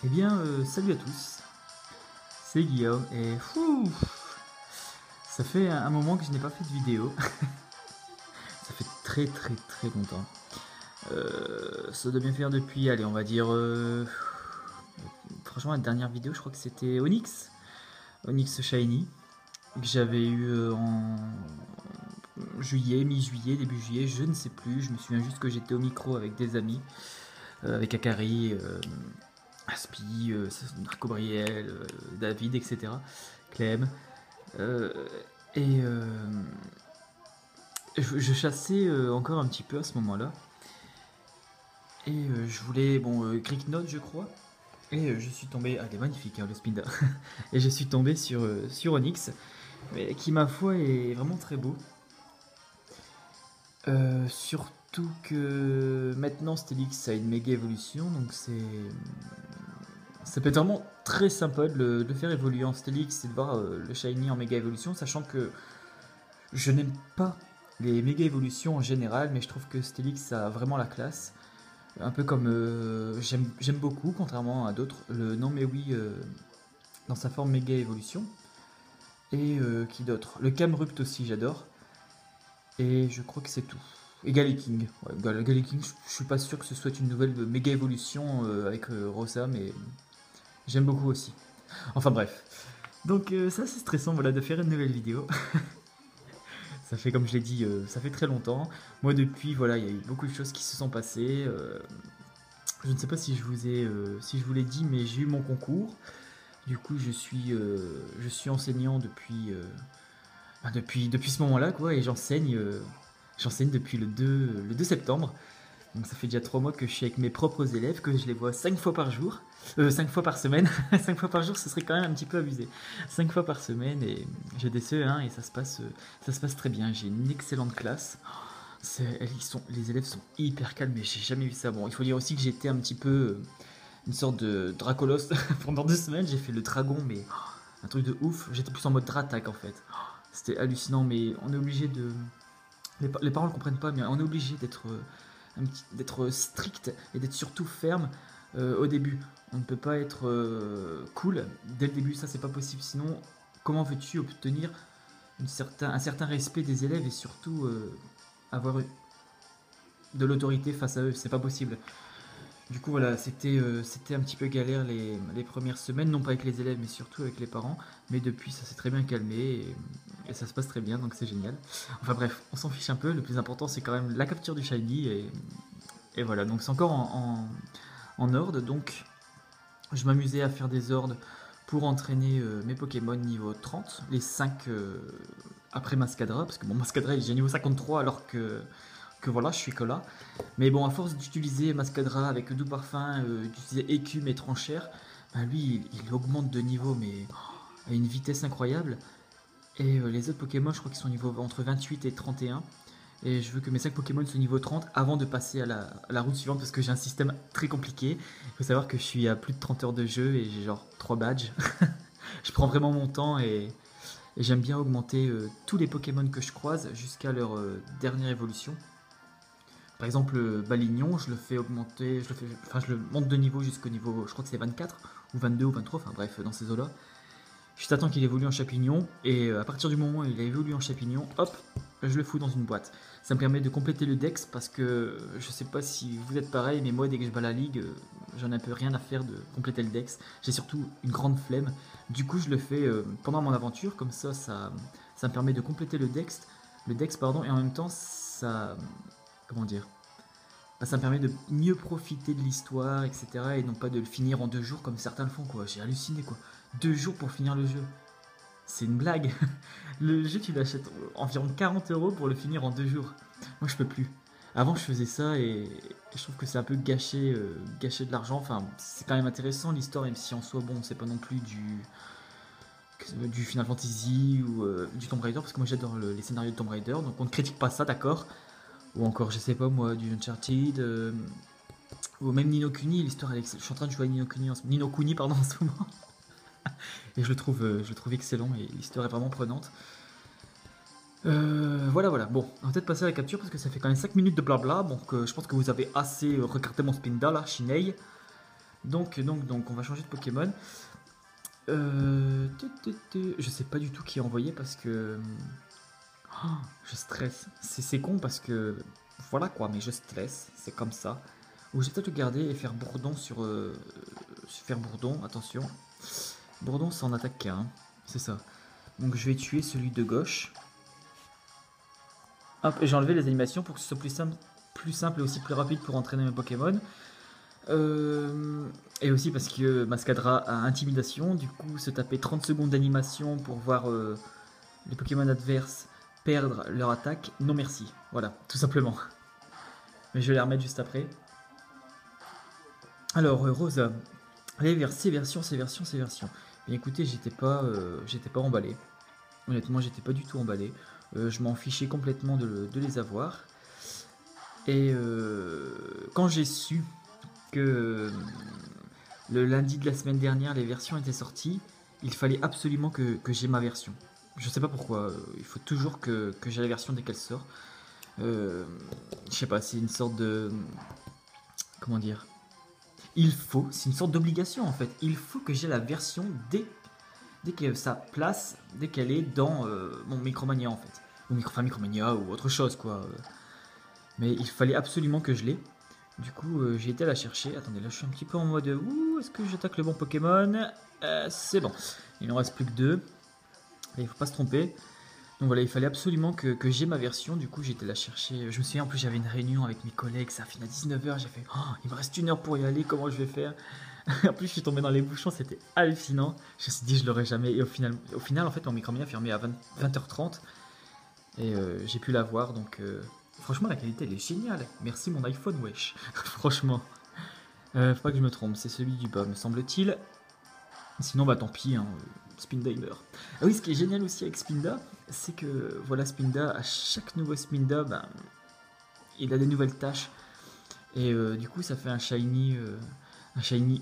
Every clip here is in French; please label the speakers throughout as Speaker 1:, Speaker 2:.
Speaker 1: Eh bien, salut à tous, c'est Guillaume et ça fait un moment que je n'ai pas fait de vidéo. Ça fait très longtemps. Ça doit bien faire depuis, allez, on va dire, franchement, la dernière vidéo, je crois que c'était Onyx Shiny, que j'avais eu en juillet, mi-juillet, début juillet, je ne sais plus. Je me souviens juste que j'étais au micro avec des amis, avec Akari, Aspi, Marco Briel, David, etc. Clem. Euh, et je chassais encore un petit peu à ce moment-là. Et je voulais, bon, Crick Note, je crois. Et je suis tombé, ah, il est magnifique hein, le Spinda. Et je suis tombé sur Onyx, mais qui, ma foi, est vraiment très beau. Surtout que maintenant Steelix a une méga évolution, donc ça peut être vraiment très sympa de le faire évoluer en Steelix et de voir le Shiny en méga évolution, sachant que je n'aime pas les méga évolutions en général, mais je trouve que Steelix a vraiment la classe. Un peu comme j'aime beaucoup, contrairement à d'autres, le Non Mais Oui dans sa forme méga évolution. Et qui d'autre? Le Camrupt aussi, j'adore. Et je crois que c'est tout. Et Galiking. Ouais, Galiking, je suis pas sûr que ce soit une nouvelle méga évolution avec Rosa, mais j'aime beaucoup aussi. Enfin bref. Donc ça c'est stressant voilà, de faire une nouvelle vidéo. Ça fait comme je l'ai dit, ça fait très longtemps. Moi depuis, voilà, il y a eu beaucoup de choses qui se sont passées. Je ne sais pas si si je vous l'ai dit, mais j'ai eu mon concours. Du coup, je suis enseignant depuis ce moment-là, quoi, et j'enseigne depuis le 2 septembre. Donc ça fait déjà 3 mois que je suis avec mes propres élèves, que je les vois 5 fois par jour. 5 fois par semaine. 5 fois par jour, ce serait quand même un petit peu abusé. 5 fois par semaine, et j'ai des CE1 et ça se passe très bien. J'ai une excellente classe. Les élèves sont hyper calmes, mais j'ai jamais vu ça. Bon, il faut dire aussi que j'étais un petit peu une sorte de Dracolos pendant 2 semaines. J'ai fait le dragon, mais un truc de ouf. J'étais plus en mode Dratak en fait. C'était hallucinant, mais on est obligé de. Les parents ne comprennent pas, mais on est obligé d'être strict et d'être surtout ferme au début. On ne peut pas être cool dès le début, ça c'est pas possible. Sinon, comment veux-tu obtenir un certain respect des élèves et surtout avoir de l'autorité face à eux? C'est pas possible. Du coup, voilà, c'était un petit peu galère les premières semaines, non pas avec les élèves, mais surtout avec les parents. Mais depuis, ça s'est très bien calmé et ça se passe très bien, donc c'est génial. Enfin bref, on s'en fiche un peu. Le plus important, c'est quand même la capture du shiny. Et voilà, donc c'est encore en ordre. Donc, je m'amusais à faire des ordres pour entraîner mes Pokémon niveau 30, les 5 après Mascadra, parce que bon, Mascadra, j'ai niveau 53 alors que voilà, je suis que là. Mais bon, à force d'utiliser Mascadra avec doux parfum, d'utiliser écume et tranchère, bah lui, il augmente de niveau, mais à une vitesse incroyable. Et les autres Pokémon, je crois qu'ils sont niveau entre 28 et 31. Et je veux que mes 5 Pokémon soient niveau 30 avant de passer à la route suivante parce que j'ai un système très compliqué. Il faut savoir que je suis à plus de 30 heures de jeu et j'ai genre 3 badges. Je prends vraiment mon temps et j'aime bien augmenter tous les Pokémon que je croise jusqu'à leur dernière évolution. Par exemple, Balignon, je le fais augmenter, je le monte de niveau jusqu'au niveau, je crois que c'est 24 ou 22 ou 23, enfin bref, dans ces eaux-là. Juste attends qu'il évolue en champignon, et à partir du moment où il a évolué en champignon, hop, je le fous dans une boîte. Ça me permet de compléter le dex parce que je sais pas si vous êtes pareil, mais moi dès que je bats la ligue, j'en ai un peu rien à faire de compléter le dex. J'ai surtout une grande flemme. Du coup, je le fais pendant mon aventure, comme ça me permet de compléter le dex pardon, et en même temps, comment dire, bah, ça me permet de mieux profiter de l'histoire, etc. Et non pas de le finir en 2 jours comme certains le font, quoi. J'ai halluciné, quoi. 2 jours pour finir le jeu. C'est une blague. Le jeu, tu l'achètes environ 40 € pour le finir en 2 jours. Moi, je peux plus. Avant, je faisais ça et je trouve que c'est un peu gâcher de l'argent. Enfin, c'est quand même intéressant l'histoire, même si en soi, bon, c'est pas non plus du Final Fantasy ou du Tomb Raider, parce que moi j'adore les scénarios de Tomb Raider, donc on ne critique pas ça, d'accord. Ou encore, je sais pas moi, du Uncharted, ou même Nino Kuni, l'histoire elle est excellente. Je suis en train de jouer à Nino Kuni pardon, en ce moment. Et je le trouve excellent et l'histoire est vraiment prenante. Voilà, voilà. Bon, on va peut-être passer à la capture parce que ça fait quand même 5 minutes de blabla. Donc, je pense que vous avez assez regardé mon Spinda là, Shinei. Donc, on va changer de Pokémon. Je sais pas du tout qui est envoyé parce que. Oh, je stresse. C'est con parce que. Voilà quoi, mais je stresse. C'est comme ça. Ou je vais peut-être le garder et faire Bourdon sur. Faire Bourdon, attention. Bourdon, c'est en attaque qu'un. C'est ça. Donc, je vais tuer celui de gauche. Hop, j'ai enlevé les animations pour que ce soit plus simple et aussi plus rapide pour entraîner mes Pokémon. Et aussi parce que Mascadra a intimidation, du coup se taper 30 secondes d'animation pour voir les Pokémon adverses perdre leur attaque, non merci. Voilà, tout simplement. Mais je vais les remettre juste après. Alors, Rosa, allez vers ces versions. Bien écoutez, j'étais pas emballé. Honnêtement, j'étais pas du tout emballé. Je m'en fichais complètement de les avoir. Et quand j'ai su que le lundi de la semaine dernière, les versions étaient sorties, il fallait absolument que j'ai ma version. Je sais pas pourquoi, il faut toujours que j'ai la version dès qu'elle sort. Je sais pas, c'est une sorte de... Comment dire? C'est une sorte d'obligation en fait. Il faut que j'ai la version dès que sa place, dès qu'elle est dans mon Micromania en fait. Ou Micromania ou autre chose quoi. Mais il fallait absolument que je l'ai. Du coup, j'ai été la chercher. Attendez, là je suis un petit peu en mode ouh, est-ce que j'attaque le bon Pokémon? C'est bon. Il n'en reste plus que 2. Il faut pas se tromper. Donc voilà, il fallait absolument que j'ai ma version. Du coup, j'ai été la chercher. Je me souviens en plus, j'avais une réunion avec mes collègues. Ça a fini à 19h. J'ai fait oh, il me reste 1 heure pour y aller. Comment je vais faire? En plus, je suis tombé dans les bouchons. C'était hallucinant. Je me suis dit, je l'aurais jamais. Et au final, en fait, mon Micromania a fermé à 20h30. Et j'ai pu l'avoir. Donc. Franchement, la qualité, elle est géniale. Merci mon iPhone, wesh. Franchement. Faut pas que je me trompe, c'est celui du bas, me semble-t-il. Sinon, bah tant pis, hein, Spinda il meurt. Ah oui, ce qui est génial aussi avec Spinda, c'est que, voilà, Spinda, à chaque nouveau Spinda, bah, il a des nouvelles tâches. Et du coup, ça fait un shiny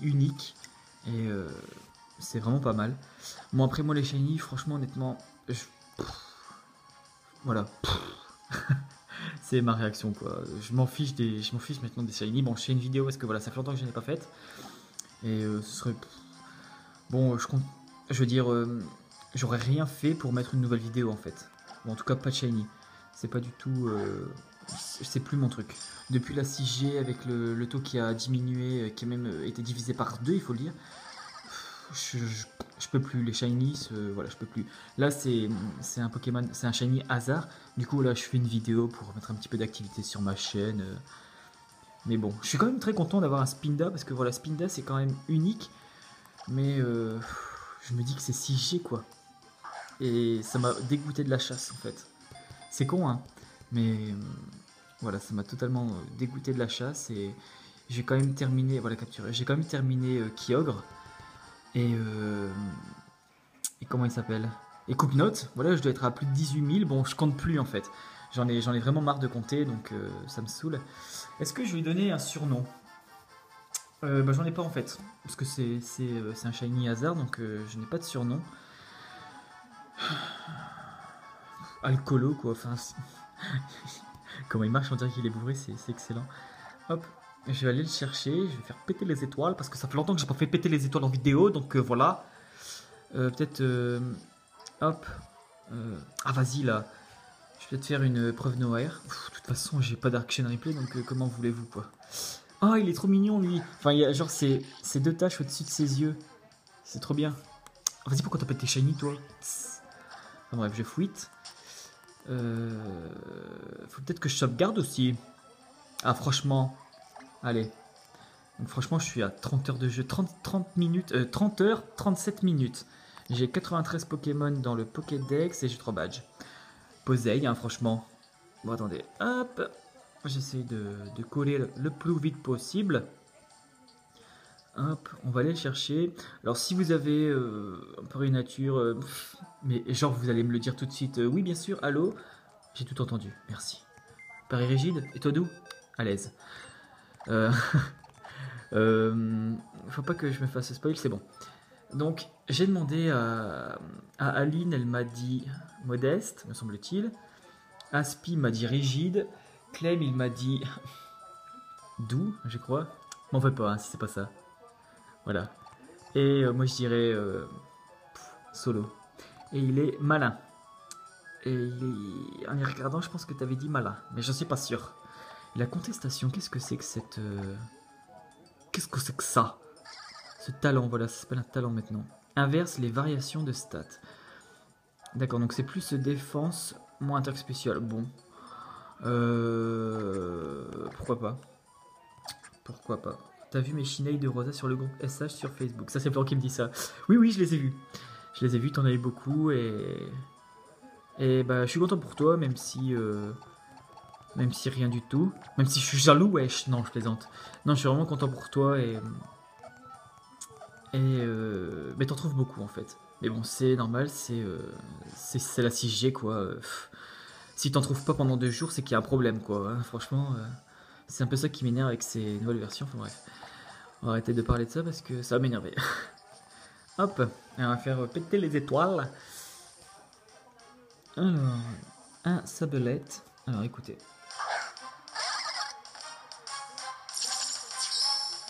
Speaker 1: unique. Et c'est vraiment pas mal. Bon, après, moi, les shiny, franchement, honnêtement, voilà. C'est ma réaction quoi. Je m'en fiche maintenant des shiny. Bon, je fais une vidéo parce que voilà, ça fait longtemps que je n'ai pas faite. Et ce serait bon, je veux dire, j'aurais rien fait pour mettre une nouvelle vidéo en fait. Bon, en tout cas, pas de shiny. C'est pas du tout, c'est plus mon truc. Depuis la 6G avec le taux qui a diminué, qui a même été divisé par 2, il faut le dire. Je peux plus les shinies, voilà, je peux plus. Là, c'est un Pokémon, c'est un shiny hasard. Du coup, là, je fais une vidéo pour mettre un petit peu d'activité sur ma chaîne. Mais bon, je suis quand même très content d'avoir un Spinda parce que voilà, Spinda c'est quand même unique. Mais je me dis que c'est 6G quoi. Et ça m'a dégoûté de la chasse en fait. C'est con, hein. Mais voilà, ça m'a totalement dégoûté de la chasse. Et j'ai quand même terminé, voilà, capturé. J'ai quand même terminé Kyogre. Et comment il s'appelle? Et Coupe Note, voilà, je dois être à plus de 18 000. Bon, je compte plus en fait. J'en ai vraiment marre de compter, donc ça me saoule. Est-ce que je vais lui donner un surnom? Bah, j'en ai pas en fait. Parce que c'est un shiny hasard, donc je n'ai pas de surnom. Alcolo, quoi. Enfin, comment il marche, on dirait qu'il est bourré, c'est excellent. Hop, je vais aller le chercher, je vais faire péter les étoiles, parce que ça fait longtemps que j'ai pas fait péter les étoiles en vidéo, donc voilà. Peut-être... hop. Ah, vas-y, là. Je vais peut-être faire une preuve Noair. De toute façon, j'ai pas d'Arc Chain Replay, donc comment voulez-vous, quoi. Oh, il est trop mignon, lui. Enfin, il y a genre ces 2 taches au-dessus de ses yeux. C'est trop bien. Vas-y, pourquoi t'as pas tes shiny, toi? Enfin, bref, je fuite. Faut peut-être que je sauvegarde aussi. Ah, franchement. Allez. Donc, franchement, je suis à 30 heures de jeu. 30 minutes. 30 heures, 37 minutes. J'ai 93 Pokémon dans le Pokédex et j'ai 3 badges. Poseille, hein, franchement. Bon, attendez. Hop. J'essaie de coller le plus vite possible. Hop, on va aller le chercher. Alors si vous avez un peu une nature, mais genre vous allez me le dire tout de suite. Oui bien sûr, allô. J'ai tout entendu, merci. Paris rigide, et toi doux? À l'aise. Euh, faut pas que je me fasse spoil, c'est bon. Donc j'ai demandé à Aline, elle m'a dit Modeste, me semble-t-il. Aspi m'a dit rigide. Clem, il m'a dit doux, je crois. M'en fais pas, hein, si c'est pas ça. Voilà. Et moi, je dirais solo. Et il est malin. Et en y regardant, je pense que tu avais dit malin. Mais je suis pas sûr. Et la contestation, qu'est-ce que c'est que cette... Qu'est-ce que c'est que ça? Ce talent, voilà, ça s'appelle un talent maintenant. Inverse les variations de stats. D'accord, donc c'est plus défense, moins attaque spéciale. Bon. Pourquoi pas? Pourquoi pas? T'as vu mes chinelles de Rosa sur le groupe SH sur Facebook? Ça, c'est Florent qui me dit ça. Oui, oui, je les ai vus. Je les ai vus, t'en as eu beaucoup et bah, je suis content pour toi, même si rien du tout. Même si je suis jaloux, wesh. Non, je plaisante. Non, je suis vraiment content pour toi mais t'en trouves beaucoup en fait. Mais bon, c'est normal, c'est la 6G quoi. Si t'en trouves pas pendant 2 jours, c'est qu'il y a un problème quoi. Hein. Franchement, c'est un peu ça qui m'énerve avec ces nouvelles versions. Enfin bref, on va arrêter de parler de ça parce que ça va m'énerver. Hop, on va faire péter les étoiles. Alors, un sabelette. Alors écoutez.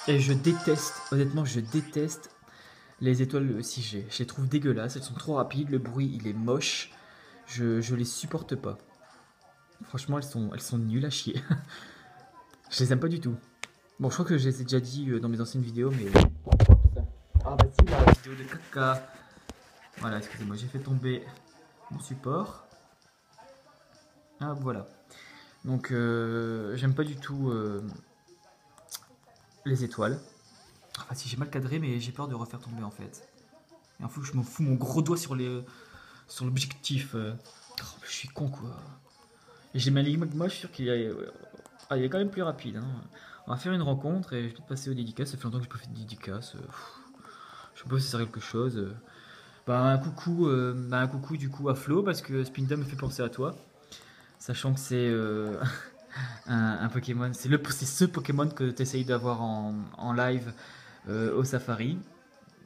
Speaker 1: Et je déteste, honnêtement, je déteste les étoiles 6G. Je les trouve dégueulasses, elles sont trop rapides, le bruit il est moche. Je les supporte pas. Franchement, elles sont nulles à chier. Je les aime pas du tout. Bon, je crois que je les ai déjà dit dans mes anciennes vidéos, mais... Ah bah si, la vidéo de caca. Voilà, excusez-moi, j'ai fait tomber mon support. Ah, voilà. Donc, j'aime pas du tout les étoiles. Enfin, si j'ai mal cadré, mais j'ai peur de refaire tomber en fait. Et en fait, je m'en fous mon gros doigt sur l'objectif. Oh, je suis con quoi. Et j'ai ma ligne, moi je suis sûr qu'il il est quand même plus rapide. Hein. On va faire une rencontre et je vais peut-être passer aux dédicaces. Ça fait longtemps que je n'ai pas fait de dédicaces. Je sais pas si c'est quelque chose. Un coucou du coup à Flo parce que Spinda me fait penser à toi. Sachant que c'est un Pokémon, c'est ce Pokémon que tu essayes d'avoir en live au Safari.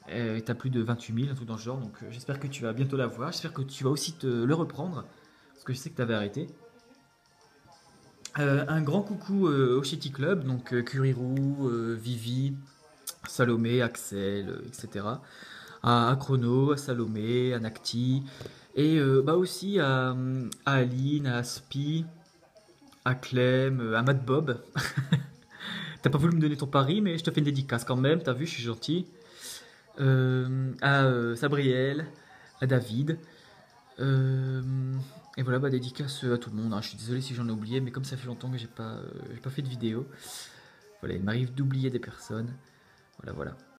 Speaker 1: T'as plus de 28 000, un truc dans le genre, donc j'espère que tu vas bientôt l'avoir. J'espère que tu vas aussi le reprendre, parce que je sais que tu avais arrêté. Un grand coucou au Shitty Club, donc Kuriru, Vivi, Salomé, Axel, etc. À Chrono, à Salomé, à Nacti, et aussi à Aline, à Aspi, à Clem, à Mad Bob. T'as pas voulu me donner ton pari, mais je te fais une dédicace quand même, t'as vu, je suis gentil. À Sabriel, à David. Et voilà, dédicace à tout le monde. Hein. Je suis désolé si j'en ai oublié, mais comme ça fait longtemps que j'ai pas fait de vidéo, voilà, il m'arrive d'oublier des personnes. Voilà, voilà.